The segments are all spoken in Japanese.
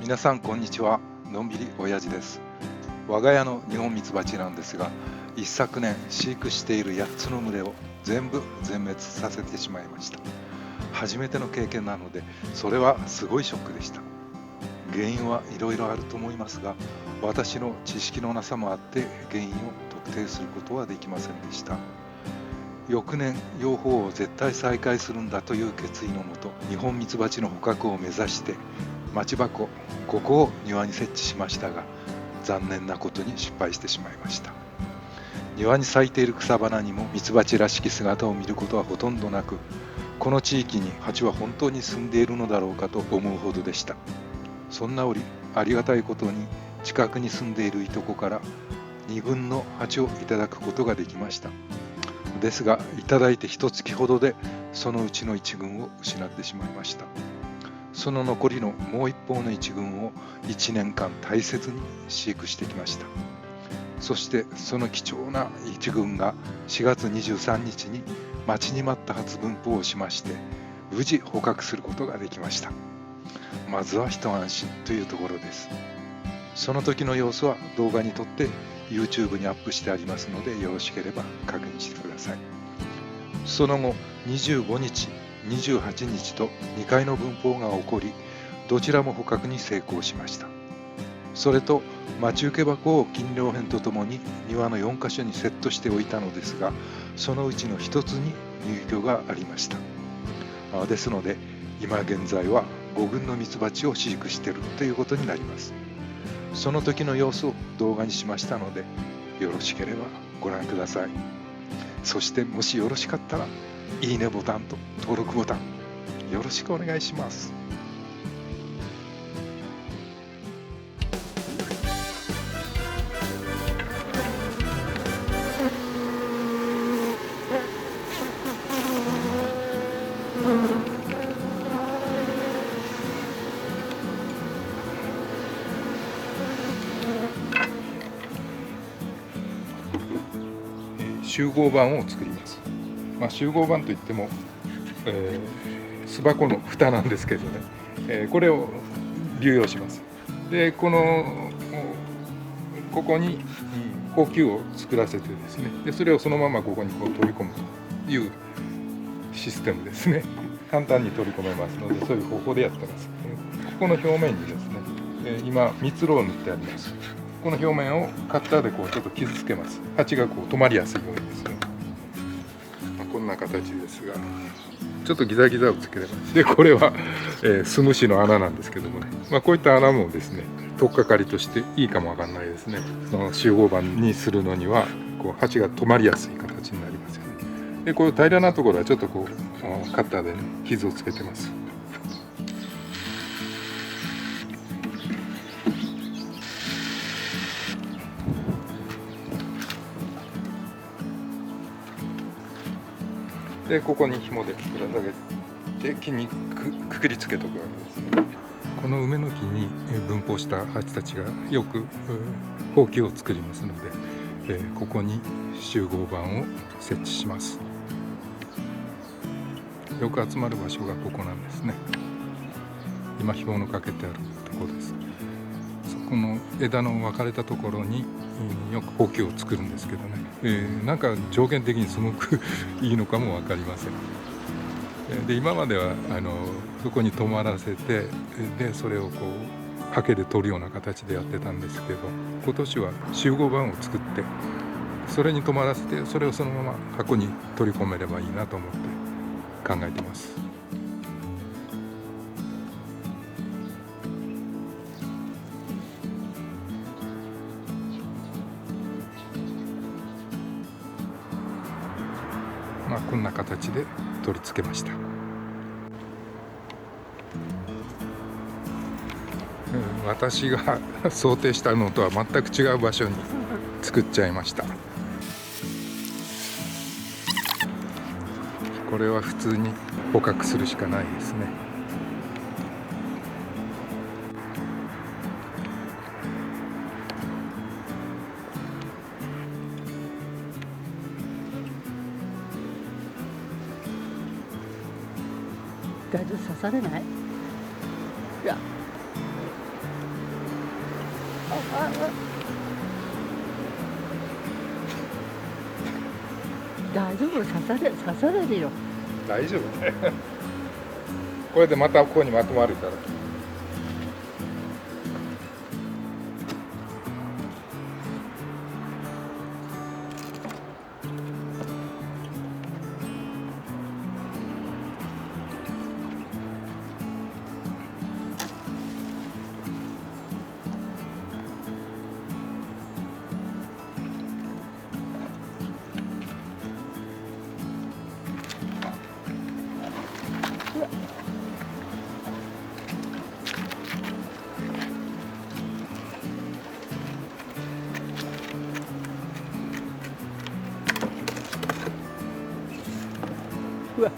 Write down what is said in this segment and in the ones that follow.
皆さんこんにちは。のんびり親父です。我が家のニホンミツバチなんですが、一昨年飼育している8つの群れを全部全滅させてしまいました。初めての経験なので、それはすごいショックでした。原因はいろいろあると思いますが、私の知識のなさもあって原因を特定することはできませんでした。翌年、養蜂を絶対再開するんだという決意のもと、ニホンミツバチの捕獲を目指してマチ箱、ここを庭に設置しましたが、残念なことに失敗してしまいました。庭に咲いている草花にもミツバチらしき姿を見ることはほとんどなく、この地域に蜂は本当に住んでいるのだろうかと思うほどでした。そんな折、ありがたいことに近くに住んでいるいとこから2軍の蜂をいただくことができました。ですが、いただいて1月ほどでそのうちの1軍を失ってしまいました。その残りのもう一方の1軍を1年間大切に飼育してきました。そしてその貴重な1軍が4月23日に待ちに待った初分蜂をしまして、無事捕獲することができました。まずは一安心というところです。その時の様子は動画に撮って YouTube にアップしてありますので、よろしければ確認してください。その後25日、28日と2回の分蜂が起こり、どちらも捕獲に成功しました。それと待ち受け箱を金両片とともに庭の4カ所にセットしておいたのですが、そのうちの1つに入居がありました。ですので今現在は5群のミツバチを飼育しているということになります。その時の様子を動画にしましたので、よろしければご覧ください。そしてもしよろしかったらいいねボタンと登録ボタンよろしくお願いします。集合板を作ります。集合板といっても、巣箱の蓋なんですけどね、これを流用します。で、ここに呼吸を作らせてですね、でそれをそのままここにこう取り込むというシステムですね。簡単に取り込めますので、そういう方法でやってます。ここの表面にですね、今蜜蝋を塗ってあります。この表面をカッターでこうちょっと傷つけます。蜂がこう止まりやすいようにですね。こんな形ですが、ちょっとギザギザをつければ。で、これは、巣虫の穴なんですけどもね、こういった穴もですね、取っかかりとしていいかもわかんないですね。その集合板にするのにはこう蜂が止まりやすい形になりますよね。で、こういう平らなところはちょっとこうカッターでね、傷をつけてます。で、ここに紐でぶら下げて木にくくりつけとくわけですね。この梅の木に分蜂した蜂たちがよくほうきを作りますので、ここに集合板を設置します。よく集まる場所がここなんですね。今紐のかけてあるところです。そこの枝の分かれたところによくほうきを作るんですけどね、なんか条件的にすごくいいのかも分かりません。で、今まではそこに止まらせて、でそれをこうハケで取るような形でやってたんですけど、今年は集合板を作ってそれに止まらせて、それをそのまま箱に取り込めればいいなと思って考えています。こんな形で取り付けました。私が想定したのとは全く違う場所に作っちゃいました。これは普通に捕獲するしかないですね。大丈夫、刺されない？いや大丈夫、刺されるよ。大丈夫ね。これでまたここにまとまるから。うわ。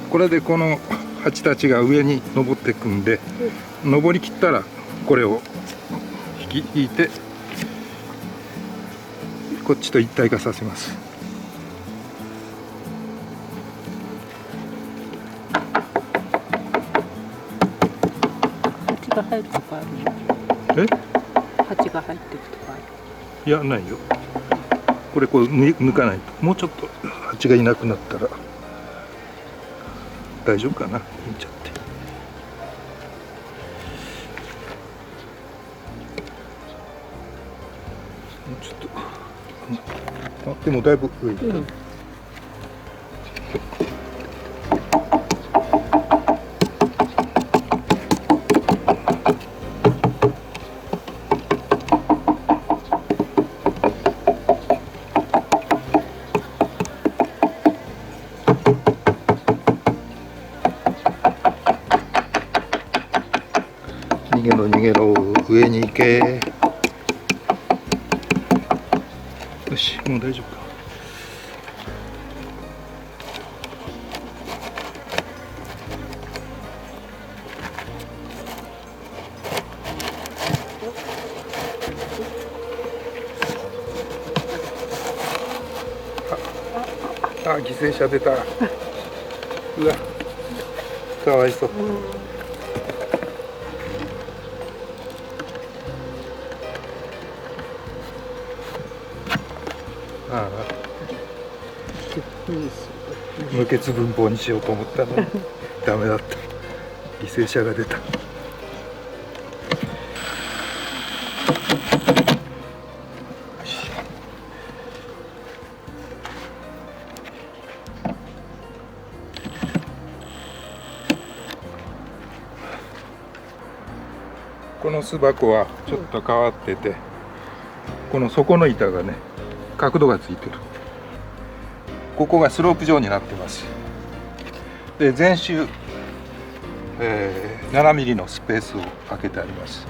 これでこの蜂たちが上に登っていくんで、登りきったらこれを引いてこっちと一体化させます。蜂が入るとこあるの？蜂が入ってるとこある？いや、ないよ。これこう抜かないと、もうちょっと蜂がいなくなったら大丈夫かな、抜いちゃって。もうちょっと、でもだいぶ上に、逃げろ逃げろ、上に行け。よし、もう大丈夫か。あ、犠牲者出た。うわ、かわいそう。ああ、無血分法にしようと思ったのにダメだった。犠牲者が出た。この巣箱はちょっと変わってて、この底の板がね、角度がついてる。ここがスロープ状になってます。で、全周、7ミリのスペースを空けてあります。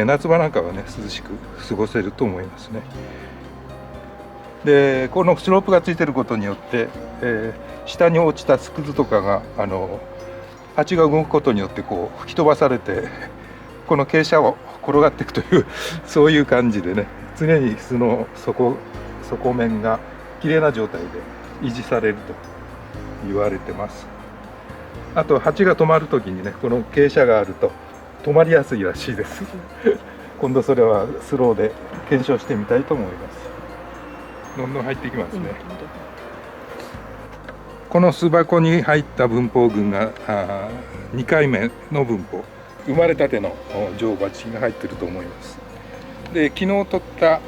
夏場なんかはね、涼しく過ごせると思いますね。で、このスロープがついてることによって、下に落ちた巣くずとかが蜂が動くことによってこう吹き飛ばされて、この傾斜を転がっていくというそういう感じでね、常に巣の底面がきれいな状態で維持されると言われてます。あと蜂が止まるときにね、この傾斜があると止まりやすいらしいです今度それはスローで検証してみたいと思います。どんどん入っていきますね。この巣箱に入った分蜂群が2回目の分蜂、生まれたての女王蜂が入っていると思います。で、昨日取った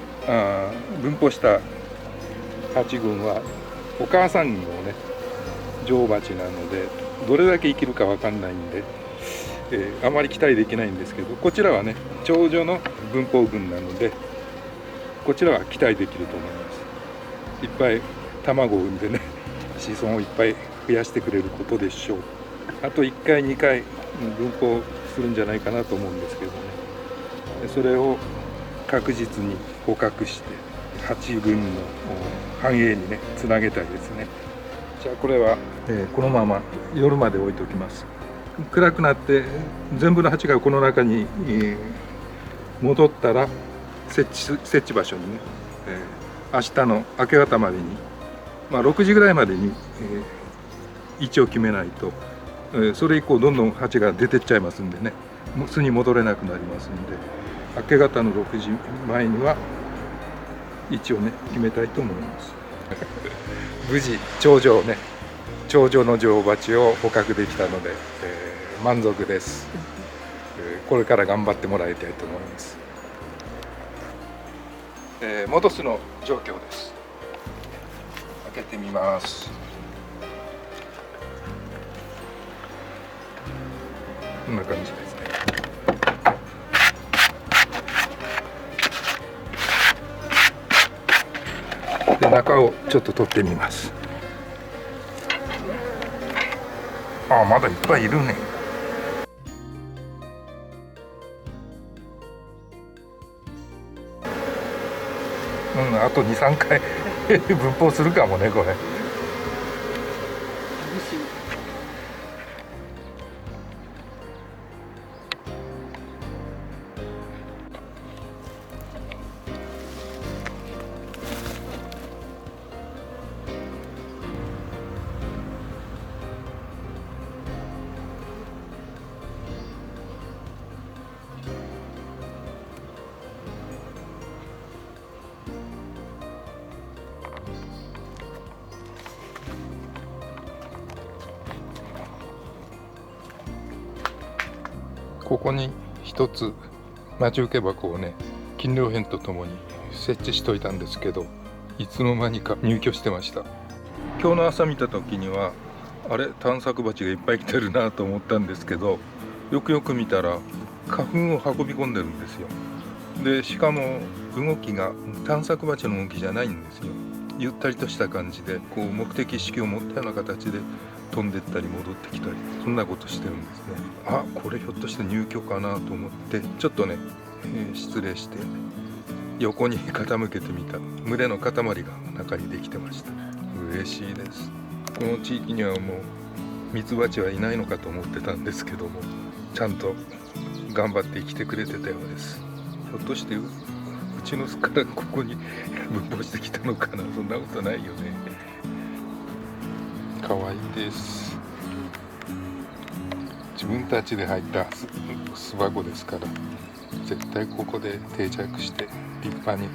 分蜂した蜂群はお母さんのね、女王蜂なのでどれだけ生きるか分かんないんで、あまり期待できないんですけど、こちらはね、長女の分蜂群なのでこちらは期待できると思います。いっぱい卵を産んでね、子孫をいっぱい増やしてくれることでしょう。あと1回2回分蜂するんじゃないかなと思うんですけどね、それを確実に捕獲して8群の繁栄にねつなげたいですね。じゃあこれは、このまま夜まで置いておきます。暗くなって全部の蜂がこの中に、戻ったら設置場所にね、明日の明け方までに、6時ぐらいまでに、位置を決めないと、それ以降どんどん蜂が出てっちゃいますんでね、巣に戻れなくなりますんで、明け方の6時前には位置をね決めたいと思います無事長女の女王蜂を捕獲できたので、満足です。これから頑張ってもらいたいと思います。戻すの状況です。開けてみます。こんな感じですね。で、中をちょっと取ってみます。あ、まだいっぱいいるね。あと2、3回分蜂するかもね、これ。ここに一つ待ち受け箱をね金量片とともに設置しといたんですけど、いつの間にか入居してました。今日の朝見た時にはあれ探索蜂がいっぱい来てるなと思ったんですけど、よくよく見たら花粉を運び込んでるんですよ。でしかも動きが探索蜂の動きじゃないんですよ。ゆったりとした感じでこう目的意識を持ったような形で飛んでったり戻ってきたり、そんなことしてるんですね。あ、これひょっとして入居かなと思ってちょっとね、失礼して横に傾けてみた群れの塊が中にできてました。嬉しいです。この地域にはもうミツバチはいないのかと思ってたんですけども、ちゃんと頑張って生きてくれてたようです。ひょっとしてうちの巣からここに分蜂してきたのかな。そんなことないよね。可愛いです。自分たちで入った巣箱ですから、絶対ここで定着して立派に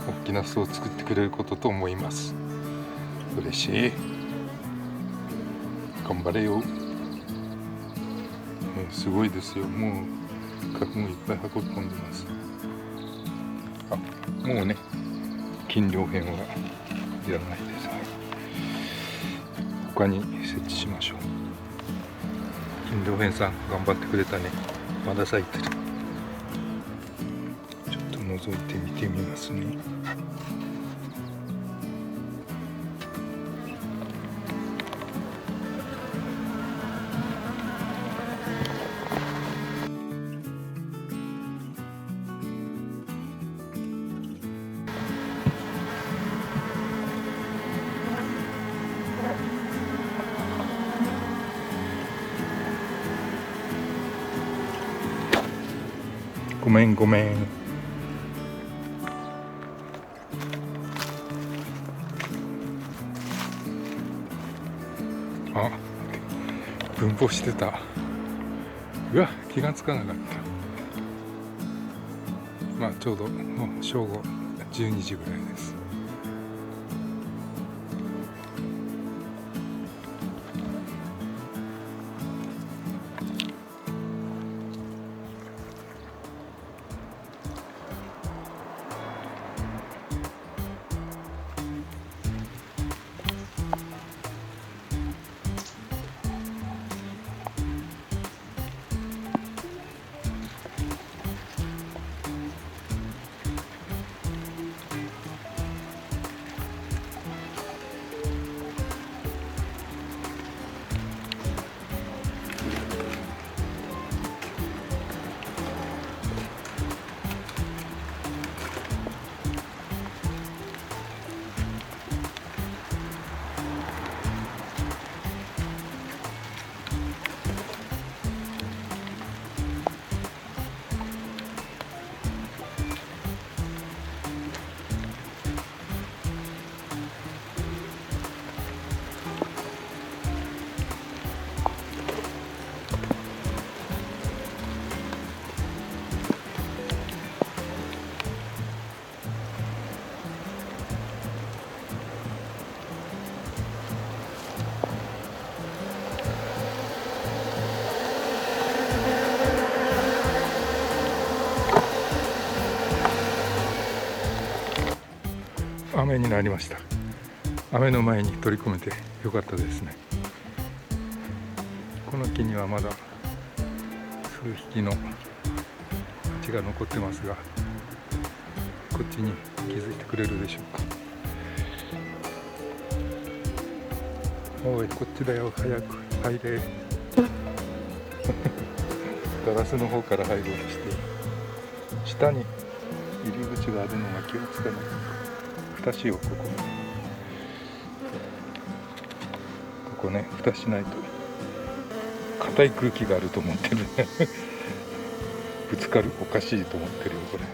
大きな巣を作ってくれることと思います。嬉しい。頑張れよ。すごいですよ。もう花粉いっぱい運び込んでます。あ、もうね金量片はいらないですね。他に設置しましょう。金量片さん頑張ってくれたね。まだ咲いてる。ちょっと覗いてみてみますね。ごめんごめん。あ、分蜂してた。うわ、気がつかなかった。ちょうどもう正午12時ぐらいです。雨になりました。雨の前に取り込めてよかったですね。この木にはまだ数匹の蜂が残ってますが、こっちに気づいてくれるでしょうか。おい、こっちだよ、早く入れ。ガラスの方から入ろうとして、下に入り口があるのが気がつかない。蓋しよう、ここね、蓋しないと硬い空気があると思ってるね。ぶつかる、おかしいと思ってるよこれ。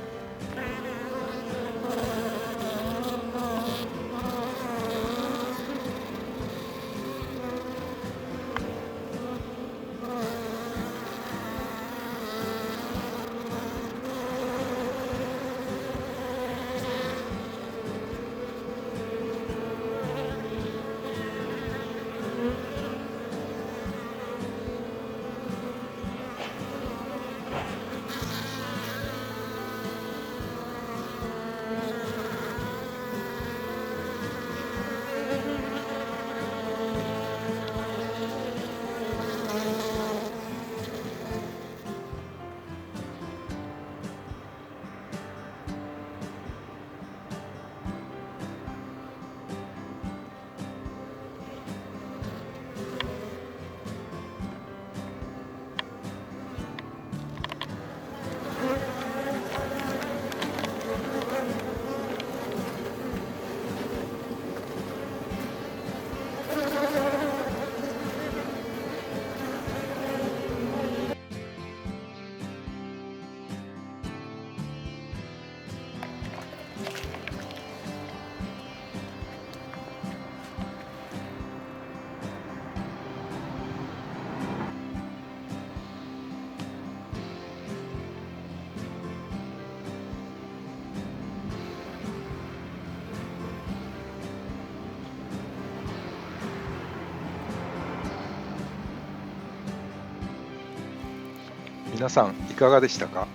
皆さんいかがでしたか？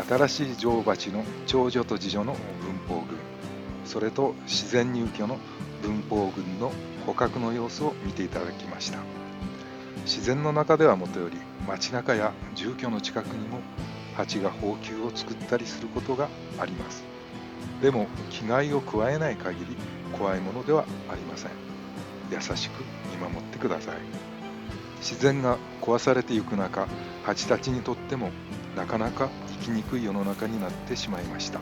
新しい女王蜂の長女と次女の分蜂群、それと自然入居の分蜂群の捕獲の様子を見ていただきました。自然の中ではもとより、街中や住居の近くにも蜂が蜂球を作ったりすることがあります。でも危害を加えない限り怖いものではありません。優しく見守ってください。自然が壊されていく中、蜂たちにとってもなかなか生きにくい世の中になってしまいました。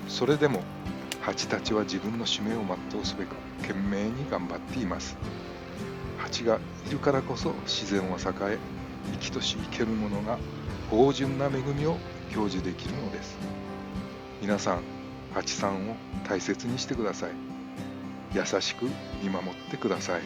それでも蜂たちは自分の使命を全うすべく懸命に頑張っています。蜂がいるからこそ自然は栄え、生きとし生けるものが芳醇な恵みを享受できるのです。皆さん、蜂さんを大切にしてください。優しく見守ってください。